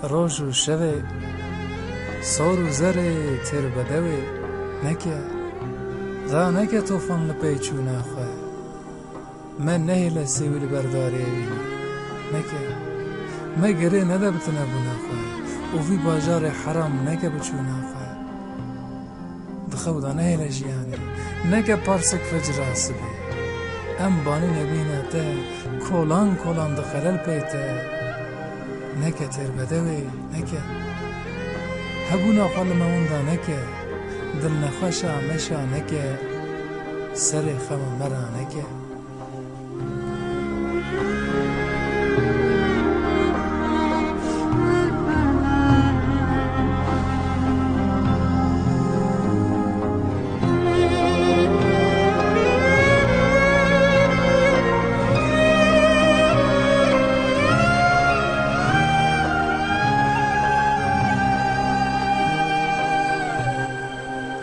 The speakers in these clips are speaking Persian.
روز و شب سار و زر تر بدوی نکه را نکه توفان لپیچونه خواه من نهیل سیویل برداری وینی نکه ما گره نده بتنه بونه خواه و وی باجار حرام نکه بچونه خواه دخودا نهیل جیانی نکه پارسک فجر آسبی ام بانی نبینه ته کولان دخلل پیته نکه تر بدوی نکه هبونا خال موندا نکه دل نخوشا مشا نکه سر خم مرا نکه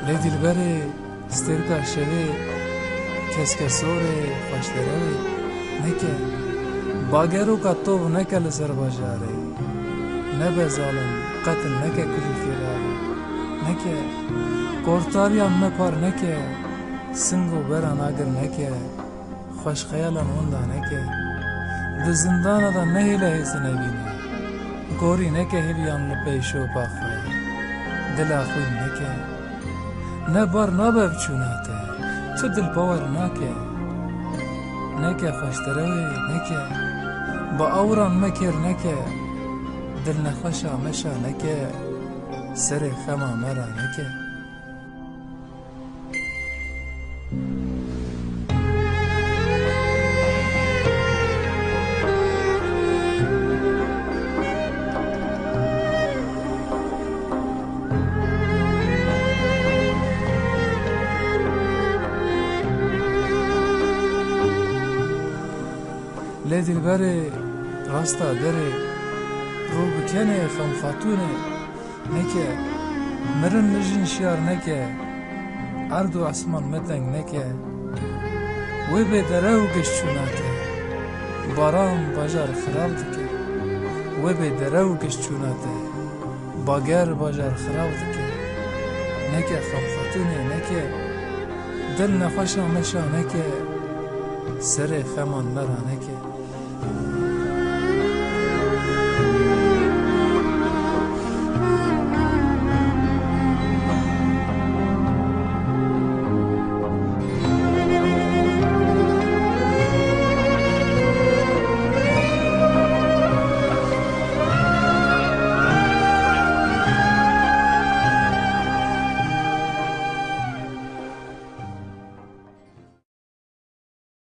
لیدیل بره سترکا شوی کسکسوره خوشتروی نکه باگرو کا تو نکه لسر باجاره نبه ظالم قتل نکه کلی فیراره نکه کورتاریا مپار نکه سنگو بران آگر نکه خوش خیالان هنده نکه ده زندان دا نهیله حیث نبینه گوری نکه هلیان لپیشو باخواه دل آخوی نکه نه بار نابه بچوناته تو دل باور نکه خوشتروی نکه با اوران مکر نکه دل نخوشا مشا نکه سر خما مرا نکه لیدیل بره راستا دره رو بکنه خم خاتونه نکه مرن نجین شیار نکه ارد و اسمان متنگ نکه وی به دره و گشتوناته باران باجار خراب دکه وی به دره و گشتوناته باگر باجار خراب دکه نکه خم خاتونه نکه دل نخوشا مشا نکه سر خمان مرا نکه